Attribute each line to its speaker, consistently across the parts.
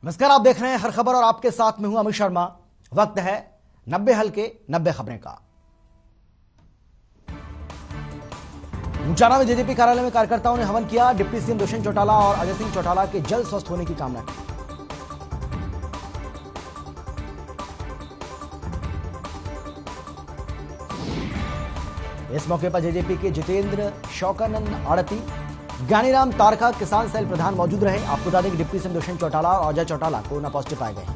Speaker 1: नमस्कार, आप देख रहे हैं हर खबर और आपके साथ में हूं अमित शर्मा। वक्त है 90 हल्के 90 खबरें का। ऊंचाना में जेजेपी कार्यालय में कार्यकर्ताओं ने हवन किया। डिप्टी सीएम दुष्यंत चौटाला और अजय सिंह चौटाला के जल्द स्वस्थ होने की कामना की। इस मौके पर जेजेपी के जितेंद्र शौकानंद आड़ती, ज्ञानीराम तारका, किसान सेल प्रधान मौजूद रहे। आपको बता दें कि डिप्टी सीएम दुष्यंत चौटाला और अजय चौटाला कोरोना पॉजिटिव पाए गए हैं।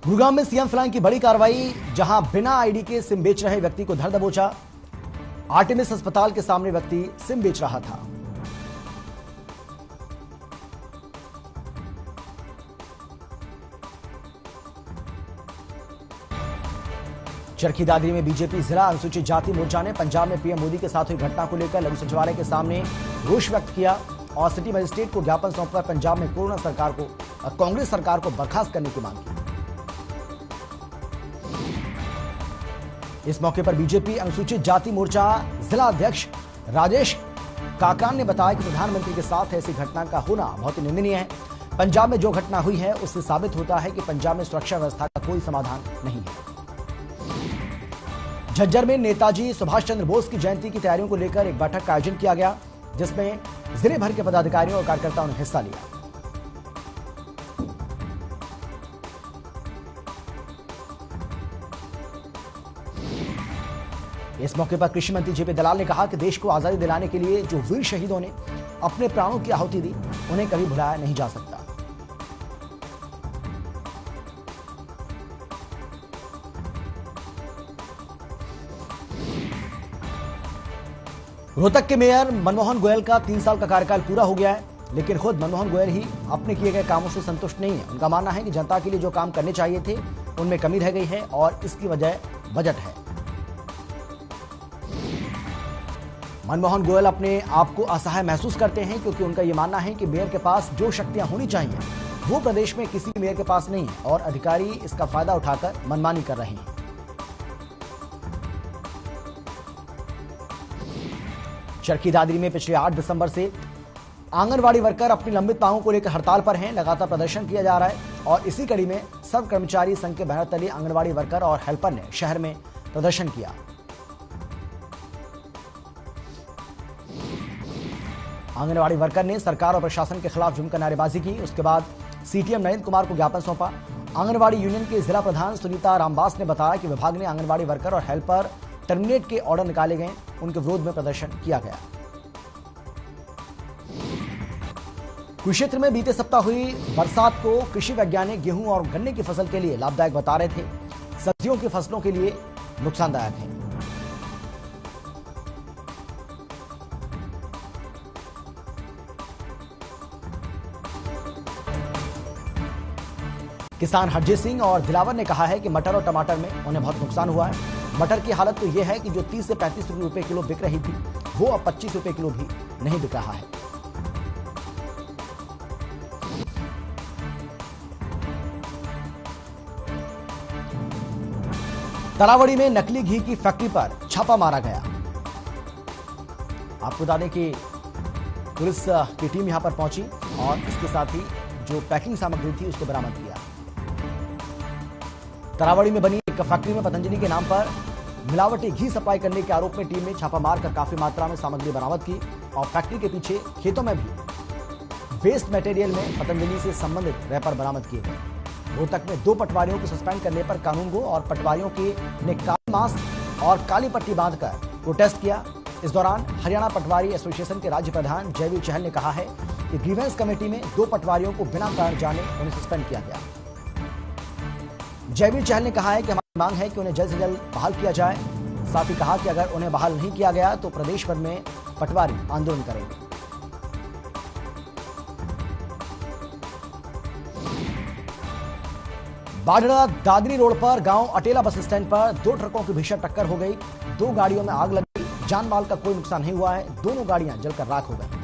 Speaker 1: गुरुग्राम में सीएम फ्लैंग की बड़ी कार्रवाई, जहां बिना आईडी के सिम बेच रहे व्यक्ति को धर दबोचा। आर्टेमिस अस्पताल के सामने व्यक्ति सिम बेच रहा था। चरखी दादरी में बीजेपी जिला अनुसूचित जाति मोर्चा ने पंजाब में पीएम मोदी के साथ हुई घटना को लेकर लघु सचिवालय के सामने रोष व्यक्त किया और सिटी मजिस्ट्रेट को ज्ञापन सौंपकर पंजाब में कांग्रेस सरकार को बर्खास्त करने की मांग की। इस मौके पर बीजेपी अनुसूचित जाति मोर्चा जिला अध्यक्ष राजेश काकरान ने बताया कि प्रधानमंत्री के साथ ऐसी घटना का होना बहुत ही निंदनीय है। पंजाब में जो घटना हुई है उससे साबित होता है कि पंजाब में सुरक्षा व्यवस्था का कोई समाधान नहीं है। झज्जर में नेताजी सुभाष चंद्र बोस की जयंती की तैयारियों को लेकर एक बैठक का आयोजन किया गया, जिसमें जिले भर के पदाधिकारियों और कार्यकर्ताओं ने हिस्सा लिया। इस मौके पर कृषि मंत्री जेपी दलाल ने कहा कि देश को आजादी दिलाने के लिए जो वीर शहीदों ने अपने प्राणों की आहुति दी, उन्हें कभी भुलाया नहीं जा सकता। रोहतक के मेयर मनमोहन गोयल का 3 साल का कार्यकाल पूरा हो गया है, लेकिन खुद मनमोहन गोयल ही अपने किए गए कामों से संतुष्ट नहीं है। उनका मानना है कि जनता के लिए जो काम करने चाहिए थे उनमें कमी रह गई है और इसकी वजह बजट है। मनमोहन गोयल अपने आप को असहाय महसूस करते हैं, क्योंकि उनका यह मानना है कि मेयर के पास जो शक्तियां होनी चाहिए वो प्रदेश में किसी मेयर के पास नहीं है और अधिकारी इसका फायदा उठाकर मनमानी कर रहे हैं। चरखी दादरी में पिछले 8 दिसंबर से आंगनवाड़ी वर्कर अपनी लंबित मांगों को लेकर हड़ताल पर हैं। लगातार प्रदर्शन किया जा रहा है और इसी कड़ी में सब कर्मचारी संघ के बैनर तले आंगनवाड़ी वर्कर और हेल्पर ने शहर में प्रदर्शन किया। आंगनवाड़ी वर्कर ने सरकार और प्रशासन के खिलाफ जमकर नारेबाजी की। उसके बाद सीटीएम नरेंद्र कुमार को ज्ञापन सौंपा। आंगनवाड़ी यूनियन के जिला प्रधान सुनीता रामबास ने बताया कि विभाग ने आंगनवाड़ी वर्कर और हेल्पर टर्मिनेट के ऑर्डर निकाले गए, उनके विरोध में प्रदर्शन किया गया। कुरुक्षेत्र में बीते सप्ताह हुई बरसात को कृषि वैज्ञानिक गेहूं और गन्ने की फसल के लिए लाभदायक बता रहे थे, सब्जियों की फसलों के लिए नुकसानदायक है। किसान हरजीत सिंह और दिलावर ने कहा है कि मटर और टमाटर में उन्हें बहुत नुकसान हुआ है। मटर की हालत तो यह है कि जो 30 से 35 रुपए किलो बिक रही थी, वो अब 25 रुपए किलो भी नहीं बिक रहा है। तरावड़ी में नकली घी की फैक्ट्री पर छापा मारा गया। आपको बता दें कि पुलिस की टीम यहां पर पहुंची और इसके साथ ही जो पैकिंग सामग्री थी उसको बरामद किया। तरावड़ी में बनी एक फैक्ट्री में पतंजलि के नाम पर मिलावटी घी सप्लाई करने के आरोप में टीम ने छापा मारकर काफी मात्रा में सामग्री बरामद की और फैक्ट्री के पीछे खेतों में भी वेस्ट मटेरियल में पतंजलि से संबंधित रैपर बरामद किए गए। रोहतक में 2 पटवारियों को सस्पेंड करने पर कानून गो और पटवारियों ने काली मास्क और काली पट्टी बांधकर प्रोटेस्ट किया। इस दौरान हरियाणा पटवारी एसोसिएशन के राज्य प्रधान जयवीर चहल ने कहा है कि ग्रीवेंस कमेटी में 2 पटवारियों को बिना कारण जाने उन्हें सस्पेंड किया गया। जयवीर चहल ने कहा है कि हमारी मांग है कि उन्हें जल्द से जल्द बहाल किया जाए। साथ ही कहा कि अगर उन्हें बहाल नहीं किया गया तो प्रदेश भर में पटवारी आंदोलन करेंगे। बाढ़ड़ा दादरी रोड पर गांव अटेला बस स्टैंड पर 2 ट्रकों की भीषण टक्कर हो गई। 2 गाड़ियों में आग लगी। जान माल का कोई नुकसान नहीं हुआ है। दोनों गाड़ियां जलकर राख हो गई।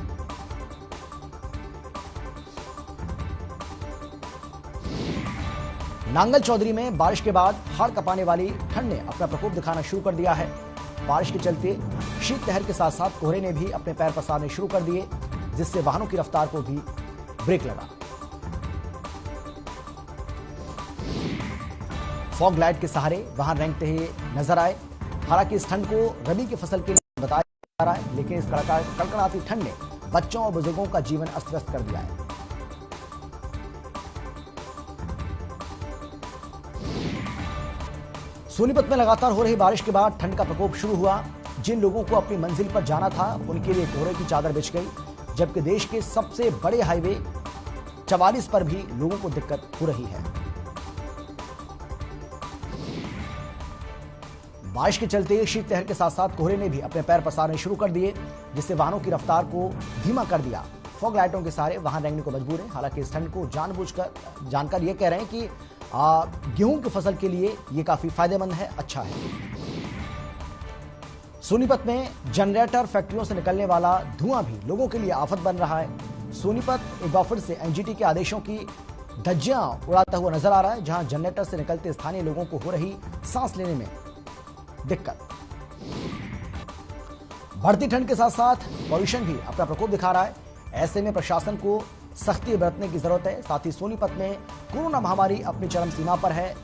Speaker 1: नांगल चौधरी में बारिश के बाद हाड़ कपाने वाली ठंड ने अपना प्रकोप दिखाना शुरू कर दिया है। बारिश के चलते शीतलहर के साथ साथ कोहरे ने भी अपने पैर पसारने शुरू कर दिए, जिससे वाहनों की रफ्तार को भी ब्रेक लगा। फॉग लाइट के सहारे वाहन रेंगते हुए नजर आए। हालांकि इस ठंड को रबी की फसल के लिए बताया जा रहा है, लेकिन इस कड़कड़ाती ठंड ने बच्चों और बुजुर्गों का जीवन अस्त व्यस्त कर दिया है। सोनीपत में लगातार हो रही बारिश के बाद ठंड का प्रकोप शुरू हुआ। जिन लोगों को अपनी मंजिल पर जाना था उनके लिए कोहरे की चादर बिछ गई, जबकि देश के सबसे बड़े हाईवे 44 पर भी लोगों को दिक्कत हो रही है। बारिश के चलते शीतलहर के साथ साथ कोहरे ने भी अपने पैर पसारने शुरू कर दिए, जिससे वाहनों की रफ्तार को धीमा कर दिया। फॉग लाइटों के सहारे वाहन रेंगने को मजबूर है। हालांकि इस ठंड को जानबूझकर जानकार ये कह रहे हैं कि गेहूं की फसल के लिए ये काफी फायदेमंद है, अच्छा है। सोनीपत में जनरेटर फैक्ट्रियों से निकलने वाला धुआं भी लोगों के लिए आफत बन रहा है। सोनीपत एक बार फिर से एनजीटी के आदेशों की धज्जियां उड़ाता हुआ नजर आ रहा है, जहां जनरेटर से निकलते स्थानीय लोगों को हो रही सांस लेने में दिक्कत। बढ़ती ठंड के साथ साथ पॉल्यूशन भी अपना प्रकोप दिखा रहा है। ऐसे में प्रशासन को सख्ती बरतने की जरूरत है। साथ ही सोनीपत में कोरोना महामारी अपनी चरम सीमा पर है।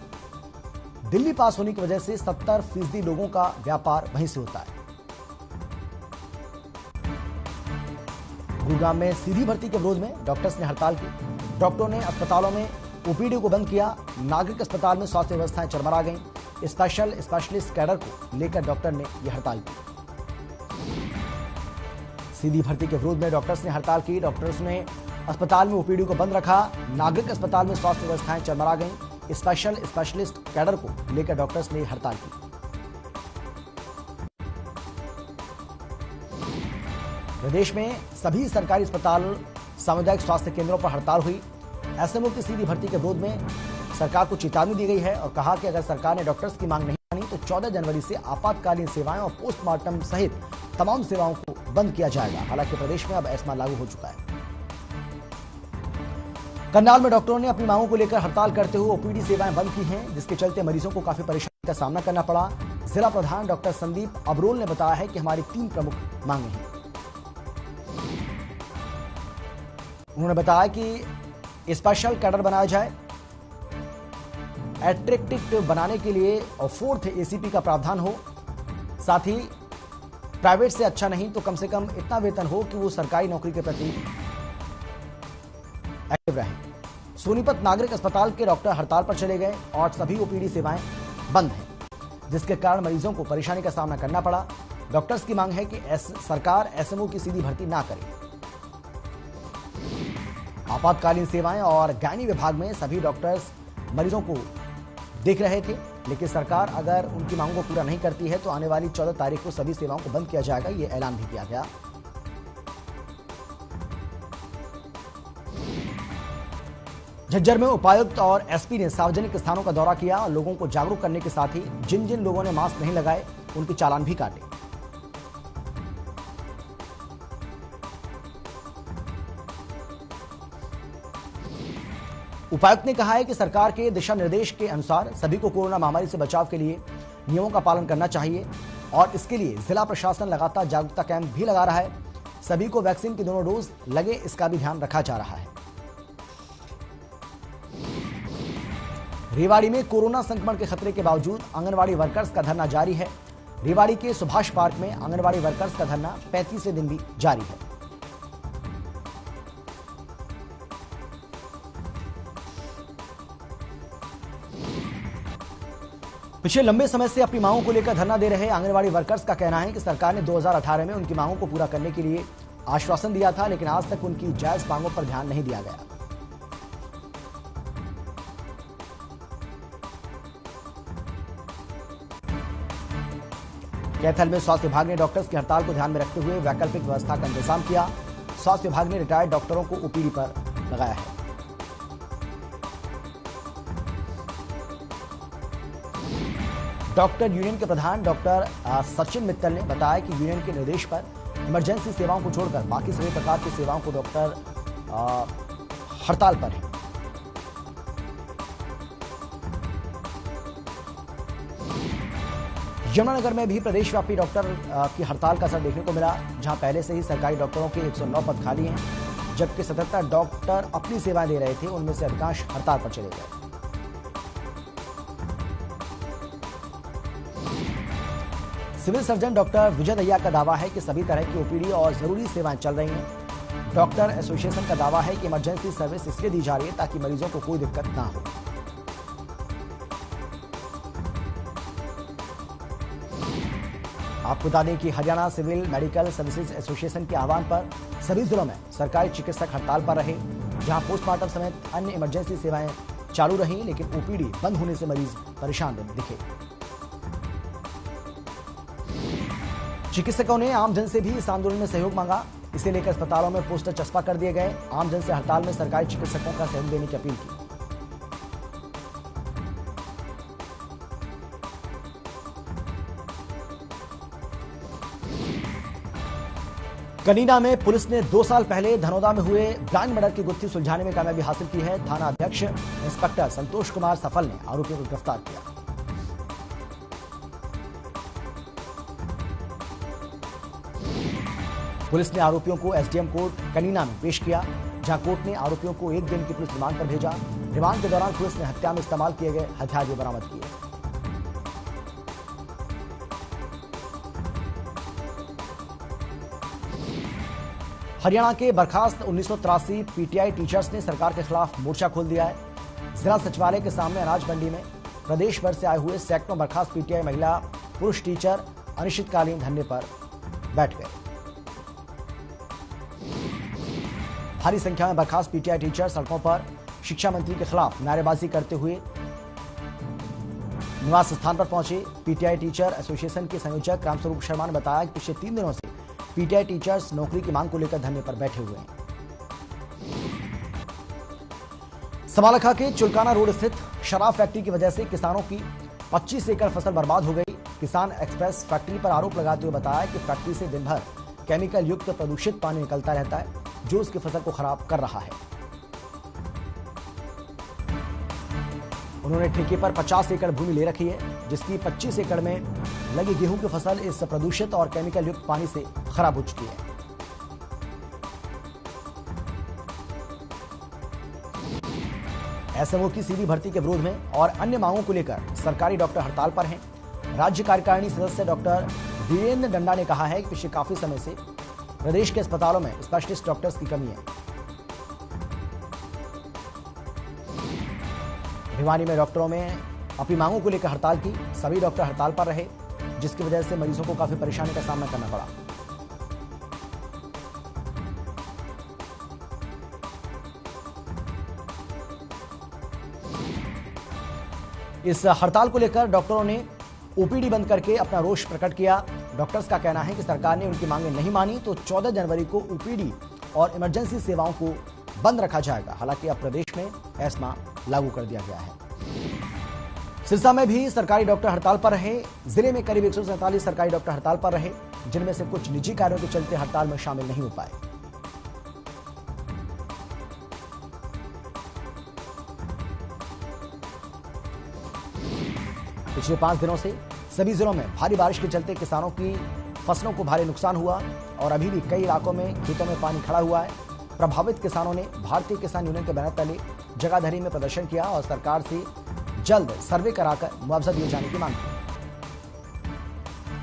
Speaker 1: दिल्ली पास होने की वजह से 70% लोगों का व्यापार वहीं से होता है। गुरुग्राम में सीधी भर्ती के विरोध में डॉक्टर्स ने हड़ताल की। डॉक्टरों ने अस्पतालों में ओपीडी को बंद किया। नागरिक अस्पताल में स्वास्थ्य व्यवस्थाएं चरमरा गईं। स्पेशलिस्ट कैडर को लेकर डॉक्टर ने यह हड़ताल की। सीधी भर्ती के विरोध में डॉक्टर्स ने हड़ताल की। डॉक्टर्स ने अस्पताल में ओपीडी को बंद रखा। नागरिक अस्पताल में स्वास्थ्य व्यवस्थाएं चरमरा गईं। स्पेशलिस्ट कैडर को लेकर डॉक्टर्स ने हड़ताल की। प्रदेश में सभी सरकारी अस्पताल, सामुदायिक स्वास्थ्य केंद्रों पर हड़ताल हुई। एसएमओ की सीधी भर्ती के विरोध में सरकार को चेतावनी दी गई है और कहा कि अगर सरकार ने डॉक्टर्स की मांग नहीं मानी तो 14 जनवरी से आपातकालीन सेवाएं और पोस्टमार्टम सहित तमाम सेवाओं को बंद किया जाएगा। हालांकि प्रदेश में अब एस्मा लागू हो चुका है। करनाल में डॉक्टरों ने अपनी मांगों को लेकर हड़ताल करते हुए ओपीडी सेवाएं बंद की हैं, जिसके चलते मरीजों को काफी परेशानी का सामना करना पड़ा। जिला प्रधान डॉक्टर संदीप अबरोल ने बताया है कि हमारी 3 प्रमुख मांगे हैं। उन्होंने बताया कि स्पेशल कैडर बनाया जाए, एट्रैक्टिव बनाने के लिए और 4th एसीपी का प्रावधान हो। साथ ही प्राइवेट से अच्छा नहीं तो कम से कम इतना वेतन हो कि वो सरकारी नौकरी के प्रति एक्टिव रहे। सोनीपत नागरिक अस्पताल के डॉक्टर हड़ताल पर चले गए और सभी ओपीडी सेवाएं बंद हैं, जिसके कारण मरीजों को परेशानी का सामना करना पड़ा। डॉक्टर्स की मांग है कि सरकार एसएमओ की सीधी भर्ती ना करे। आपातकालीन सेवाएं और गायनी विभाग में सभी डॉक्टर्स मरीजों को देख रहे थे, लेकिन सरकार अगर उनकी मांगों को पूरा नहीं करती है तो आने वाली 14 तारीख को सभी सेवाओं को बंद किया जाएगा, ये ऐलान भी किया गया। झज्जर में उपायुक्त और एसपी ने सार्वजनिक स्थानों का दौरा किया और लोगों को जागरूक करने के साथ ही जिन जिन लोगों ने मास्क नहीं लगाए उनके चालान भी काटे। उपायुक्त ने कहा है कि सरकार के दिशा निर्देश के अनुसार सभी को कोरोना महामारी से बचाव के लिए नियमों का पालन करना चाहिए और इसके लिए जिला प्रशासन लगातार जागरूकता कैंप भी लगा रहा है। सभी को वैक्सीन के दोनों डोज लगे, इसका भी ध्यान रखा जा रहा है। रेवाड़ी में कोरोना संक्रमण के खतरे के बावजूद आंगनवाड़ी वर्कर्स का धरना जारी है। रेवाड़ी के सुभाष पार्क में आंगनवाड़ी वर्कर्स का धरना 35वें दिन भी जारी है। पिछले लंबे समय से अपनी मांगों को लेकर धरना दे रहे आंगनवाड़ी वर्कर्स का कहना है कि सरकार ने 2018 में उनकी मांगों को पूरा करने के लिए आश्वासन दिया था, लेकिन आज तक उनकी जायज मांगों पर ध्यान नहीं दिया गया। कैथल में स्वास्थ्य विभाग ने डॉक्टर्स की हड़ताल को ध्यान में रखते हुए वैकल्पिक व्यवस्था का इंतजाम किया। स्वास्थ्य विभाग ने रिटायर्ड डॉक्टरों को ओपीडी पर लगाया है। डॉक्टर यूनियन के प्रधान डॉक्टर सचिन मित्तल ने बताया कि यूनियन के निर्देश पर इमरजेंसी सेवाओं को छोड़कर बाकी सभी प्रकार की सेवाओं को डॉक्टर हड़ताल पर हैं। यमुनानगर में भी प्रदेशव्यापी डॉक्टर की हड़ताल का असर देखने को मिला, जहां पहले से ही सरकारी डॉक्टरों के 109 पद खाली हैं, जबकि 77 डॉक्टर अपनी सेवाएं दे रहे थे, उनमें से अधिकांश हड़ताल पर चले गए। Civil surgeon doctor Vijay Dahiya का दावा है कि सभी तरह की ओपीडी और जरूरी सेवाएं चल रही हैं। डॉक्टर एसोसिएशन का दावा है कि इमरजेंसी सर्विस इसलिए दी जा रही है ताकि मरीजों को कोई दिक्कत ना हो। आपको बता दें कि Haryana civil medical services association के आह्वान पर सभी जिलों में सरकारी चिकित्सक हड़ताल पर रहे, जहां पोस्टमार्टम समेत अन्य इमरजेंसी सेवाएं चालू रहीं, लेकिन ओपीडी बंद होने से मरीज परेशान दिखे। चिकित्सकों ने आमजन से भी इस आंदोलन में सहयोग मांगा। इसे लेकर अस्पतालों में पोस्टर चस्पा कर दिए गए। आमजन से हड़ताल में सरकारी चिकित्सकों का सहयोग देने की अपील की। कनीना में पुलिस ने 2 साल पहले धनौदा में हुए ब्लाइंड मर्डर की गुत्थी सुलझाने में कामयाबी हासिल की है। थाना अध्यक्ष इंस्पेक्टर संतोष कुमार सफल ने आरोपियों को गिरफ्तार किया। पुलिस ने आरोपियों को एसडीएम कोर्ट कनीना में पेश किया, जहां कोर्ट ने आरोपियों को 1 दिन की पुलिस रिमांड पर भेजा। रिमांड के दौरान पुलिस ने हत्या में इस्तेमाल किए गए हथियार भी बरामद किए। हरियाणा के बर्खास्त 1983 पीटीआई टीचर्स ने सरकार के खिलाफ मोर्चा खोल दिया है। जिला सचिवालय के सामने अनाज मंडी में प्रदेश भर से आए हुए सैकड़ों बर्खास्त पीटीआई महिला पुरुष टीचर अनिश्चितकालीन धरने पर बैठ गए। भारी संख्या में बर्खास्त पीटीआई टीचर सड़कों पर शिक्षा मंत्री के खिलाफ नारेबाजी करते हुए निवास स्थान पर पहुंचे। पीटीआई टीचर एसोसिएशन के संयोजक रामस्वरूप शर्मा ने बताया कि पिछले 3 दिनों से पीटीआई टीचर्स नौकरी की मांग को लेकर धरने पर बैठे हुए हैं। समालखा के चुलकाना रोड स्थित शराब फैक्ट्री की वजह से किसानों की 25 एकड़ फसल बर्बाद हो गई। किसान एक्सप्रेस फैक्ट्री पर आरोप लगाते हुए बताया कि फैक्ट्री से दिन भर केमिकल युक्त प्रदूषित पानी निकलता रहता है, जो उसकी फसल को खराब कर रहा है। उन्होंने ठेके पर 50 एकड़ भूमि ले रखी है, जिसकी 25 एकड़ में लगी गेहूं की फसल इस प्रदूषित और केमिकल युक्त पानी से खराब हो चुकी है। एसएमओ की सीधी भर्ती के विरोध में और अन्य मांगों को लेकर सरकारी डॉक्टर हड़ताल पर हैं। राज्य कार्यकारिणी सदस्य डॉक्टर वीरेंद्र डंडा ने कहा है कि पिछले काफी समय से प्रदेश के अस्पतालों में स्पेशलिस्ट डॉक्टर्स की कमी है। भिवानी में डॉक्टरों में अपनी मांगों को लेकर हड़ताल की। सभी डॉक्टर हड़ताल पर रहे, जिसकी वजह से मरीजों को काफी परेशानी का सामना करना पड़ा। इस हड़ताल को लेकर डॉक्टरों ने ओपीडी बंद करके अपना रोष प्रकट किया। डॉक्टर्स का कहना है कि सरकार ने उनकी मांगें नहीं मानी तो 14 जनवरी को ओपीडी और इमरजेंसी सेवाओं को बंद रखा जाएगा। हालांकि अब प्रदेश में एस्मा लागू कर दिया गया है। सिरसा में भी सरकारी डॉक्टर हड़ताल पर रहे। जिले में करीब 147 सरकारी डॉक्टर हड़ताल पर रहे, जिनमें से कुछ निजी कार्यों के चलते हड़ताल में शामिल नहीं हो पाए। पिछले 5 दिनों से सभी जिलों में भारी बारिश के चलते किसानों की फसलों को भारी नुकसान हुआ और अभी भी कई इलाकों में खेतों में पानी खड़ा हुआ है। प्रभावित किसानों ने भारतीय किसान यूनियन के बैनर तले जगाधरी में प्रदर्शन किया और सरकार से जल्द सर्वे कराकर मुआवजा दिए जाने की मांग की।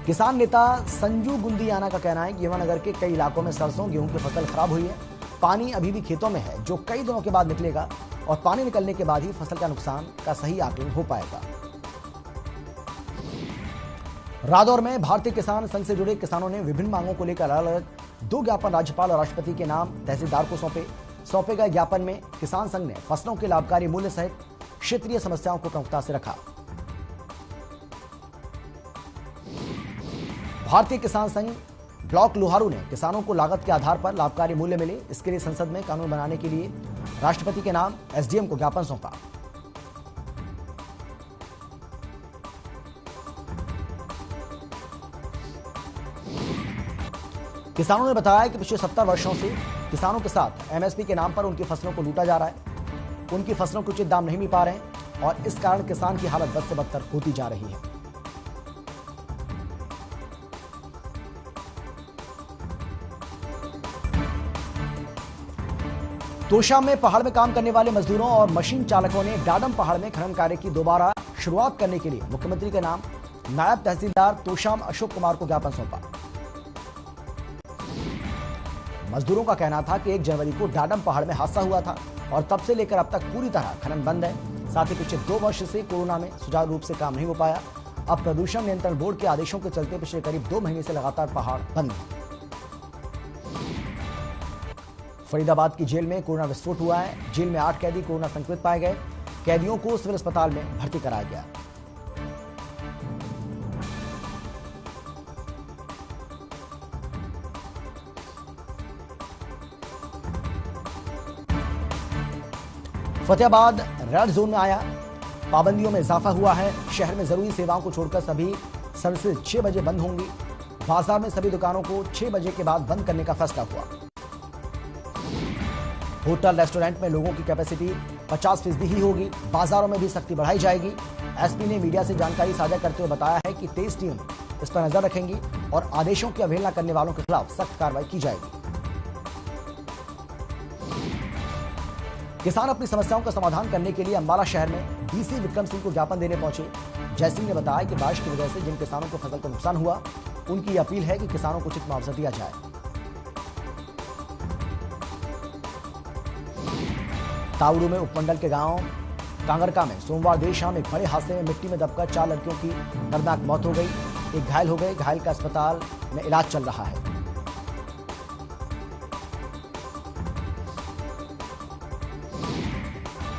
Speaker 1: किसान नेता संजू गुंदियाना का कहना है कि यमुनानगर के कई इलाकों में सरसों गेहूं की फसल खराब हुई है। पानी अभी भी खेतों में है, जो कई दिनों के बाद निकलेगा और पानी निकलने के बाद ही फसल का नुकसान का सही आकलन हो पाएगा। रादौर में भारतीय किसान संघ से जुड़े किसानों ने विभिन्न मांगों को लेकर अलग अलग 2 ज्ञापन राज्यपाल और राष्ट्रपति के नाम तहसीलदार को सौंपे गए ज्ञापन में किसान संघ ने फसलों के लाभकारी मूल्य सहित क्षेत्रीय समस्याओं को प्रमुखता से रखा। भारतीय किसान संघ ब्लॉक लोहारू ने किसानों को लागत के आधार पर लाभकारी मूल्य मिले, इसके लिए संसद में कानून बनाने के लिए राष्ट्रपति के नाम एसडीएम को ज्ञापन सौंपा। किसानों ने बताया कि पिछले 70 वर्षों से किसानों के साथ एमएसपी के नाम पर उनकी फसलों को लूटा जा रहा है। उनकी फसलों को उचित दाम नहीं मिल पा रहे हैं और इस कारण किसान की हालत बद से बदतर होती जा रही है। तोशा में पहाड़ में काम करने वाले मजदूरों और मशीन चालकों ने डाडम पहाड़ में खनन कार्य की दोबारा शुरुआत करने के लिए मुख्यमंत्री के नाम नायब तहसीलदार तोशाम अशोक कुमार को ज्ञापन सौंपा। मजदूरों का कहना था कि 1 जनवरी को डाडम पहाड़ में हादसा हुआ था और तब से लेकर अब तक पूरी तरह खनन बंद है। साथ ही पिछले 2 वर्ष से कोरोना में सुचारू रूप से काम नहीं हो पाया। अब प्रदूषण नियंत्रण बोर्ड के आदेशों के चलते पिछले करीब 2 महीने से लगातार पहाड़ बंद है। फरीदाबाद की जेल में कोरोना विस्फोट हुआ है। जेल में 8 कैदी कोरोना संक्रमित पाए गए। कैदियों को सिविल अस्पताल में भर्ती कराया गया। फतेहाबाद रेड जोन में आया। पाबंदियों में इजाफा हुआ है। शहर में जरूरी सेवाओं को छोड़कर सभी सर्विसेज 6 बजे बंद होंगी। बाजार में सभी दुकानों को 6 बजे के बाद बंद करने का फैसला हुआ। होटल रेस्टोरेंट में लोगों की कैपेसिटी 50% ही होगी। बाजारों में भी सख्ती बढ़ाई जाएगी। एसपी ने मीडिया से जानकारी साझा करते हुए बताया है कि तेज टीम इस पर नजर रखेंगी और आदेशों की अवहेलना करने वालों के खिलाफ सख्त कार्रवाई की जाएगी। किसान अपनी समस्याओं का समाधान करने के लिए अंबाला शहर में डीसी विक्रम सिंह को ज्ञापन देने पहुंचे। जय सिंह ने बताया कि बारिश की वजह से जिन किसानों को फसल को नुकसान हुआ, उनकी अपील है कि किसानों को उचित मुआवजा दिया जाए। ताउड़ू में उपमंडल के गांव कांगरका में सोमवार देर शाम एक बड़े हादसे में मिट्टी में दबकर 4 लड़कियों की दर्दनाक मौत हो गई। एक घायल हो गए। घायल का अस्पताल में इलाज चल रहा है।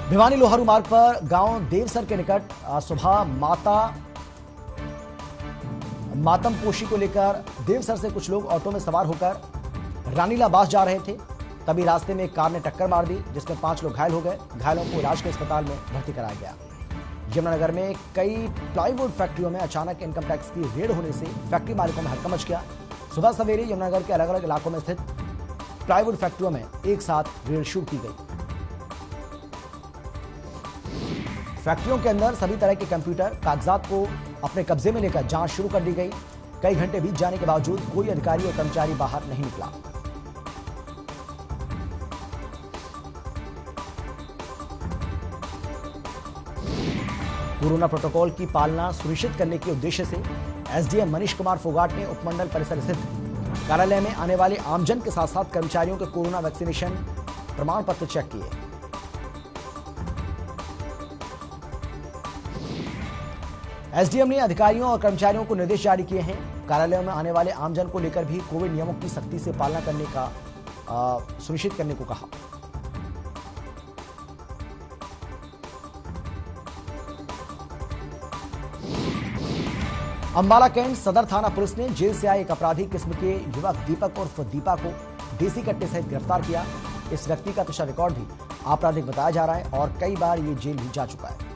Speaker 1: भिवानी लोहारू मार्ग पर गांव देवसर के निकट सुबह मातम पोशी को लेकर देवसर से कुछ लोग ऑटो में सवार होकर रानीलाबास जा रहे थे। तभी रास्ते में एक कार ने टक्कर मार दी, जिसमें 5 लोग घायल हो गए। घायलों को इलाज के अस्पताल में भर्ती कराया गया। यमुनानगर में कई प्लाईवुड फैक्ट्रियों में अचानक इनकम टैक्स की रेड होने से फैक्ट्री मालिकों में हड़कंप मच गया। सुबह सवेरे यमुनानगर के अलग अलग इलाकों में स्थित प्लाईवुड फैक्ट्रियों में एक साथ रेड शुरू की गई। फैक्ट्रियों के अंदर सभी तरह के कंप्यूटर कागजात को अपने कब्जे में लेकर जांच शुरू कर दी गई। कई घंटे बीत जाने के बावजूद कोई अधिकारी और कर्मचारी बाहर नहीं निकला। कोरोना प्रोटोकॉल की पालना सुनिश्चित करने के उद्देश्य से एसडीएम मनीष कुमार फोगाट ने उपमंडल परिसर स्थित कार्यालय में आने वाले आमजन के साथ साथ कर्मचारियों के कोरोना वैक्सीनेशन प्रमाण पत्र चेक किए। एसडीएम ने अधिकारियों और कर्मचारियों को निर्देश जारी किए हैं। कार्यालयों में आने वाले आमजन को लेकर भी कोविड नियमों की सख्ती से पालना करने का सुनिश्चित करने को कहा। अंबाला कैंट सदर थाना पुलिस ने जेल से आए एक अपराधी किस्म के युवक दीपक उर्फ दीपा को देसी कट्टे सहित गिरफ्तार किया। इस व्यक्ति का पिछला रिकॉर्ड भी आपराधिक बताया जा रहा है और कई बार ये जेल भी जा चुका है।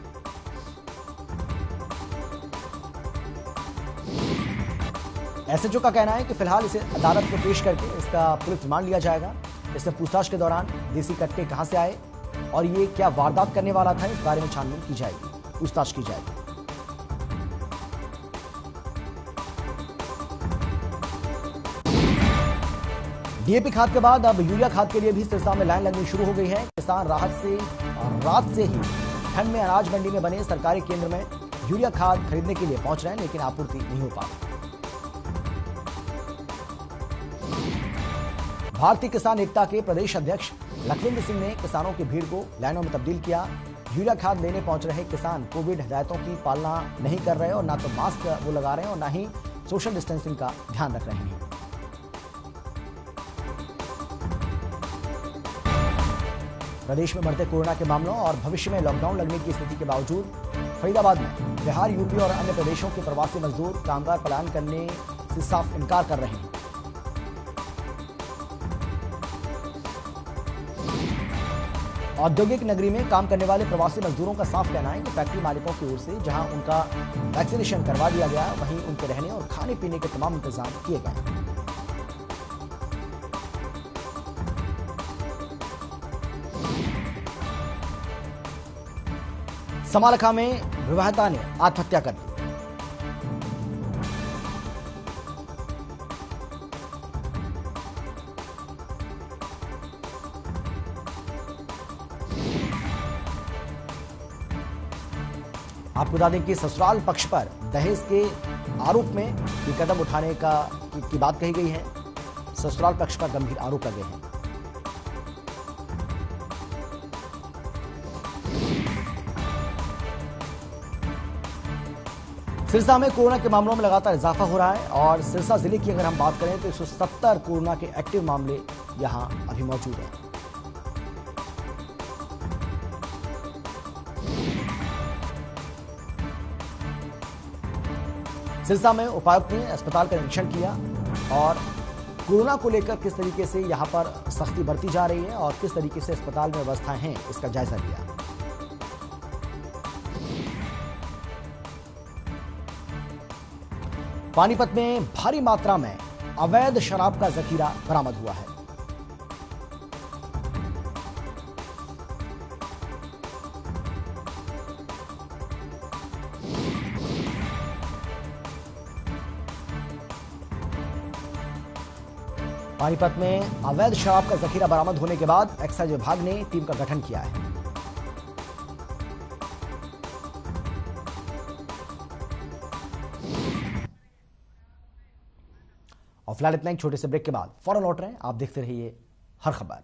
Speaker 1: एसएचओ का कहना है कि फिलहाल इसे अदालत में पेश करके इसका पुलिस रिमांड लिया जाएगा। इससे पूछताछ के दौरान देसी कट्टे कहां से आए और ये क्या वारदात करने वाला था, इस बारे में छानबीन की जाएगी, पूछताछ की जाएगी। डीएपी खाद के बाद अब यूरिया खाद के लिए भी सिरसा में लाइन लगनी शुरू हो गई है। किसान रात से ही ठंड में अनाज मंडी में बने सरकारी केंद्र में यूरिया खाद खरीदने के लिए पहुंच रहे हैं, लेकिन आपूर्ति नहीं हो पा रही। भारतीय किसान एकता के प्रदेश अध्यक्ष लखविंद्र सिंह ने किसानों की भीड़ को लाइनों में तब्दील किया। यूरिया खाद लेने पहुंच रहे किसान कोविड हिदायतों की पालना नहीं कर रहे और ना तो मास्क वो लगा रहे हैं और ना ही सोशल डिस्टेंसिंग का ध्यान रख रहे हैं। प्रदेश में बढ़ते कोरोना के मामलों और भविष्य में लॉकडाउन लगने की स्थिति के बावजूद फरीदाबाद में बिहार, यूपी और अन्य प्रदेशों के प्रवासी मजदूर कामगार पलायन करने से साफ इनकार कर रहे हैं। औद्योगिक नगरी में काम करने वाले प्रवासी मजदूरों का साफ कहना है कि फैक्ट्री मालिकों की ओर से जहां उनका वैक्सीनेशन करवा दिया गया, वहीं उनके रहने और खाने पीने के तमाम इंतजाम किए गए। समालखा में विवाहिता ने आत्महत्या कर ली। आपको बता दें कि ससुराल पक्ष पर दहेज के आरोप में ये कदम उठाने की बात कही गई है। ससुराल पक्ष पर गंभीर आरोप लगे हैं। सिरसा में कोरोना के मामलों में लगातार इजाफा हो रहा है और सिरसा जिले की अगर हम बात करें तो 170 कोरोना के एक्टिव मामले यहां अभी मौजूद हैं। सिरसा में उपायुक्त ने अस्पताल का निरीक्षण किया और कोरोना को लेकर किस तरीके से यहां पर सख्ती बरती जा रही है और किस तरीके से अस्पताल में व्यवस्थाएं हैं, इसका जायजा लिया। पानीपत में भारी मात्रा में अवैध शराब का जखीरा बरामद हुआ है। पानीपत में अवैध शराब का जखीरा बरामद होने के बाद एक्साइज विभाग ने टीम का गठन किया है। और फिलहाल इतना ही, छोटे से ब्रेक के बाद फौरन लौट रहे हैं। आप देखते रहिए हर खबर।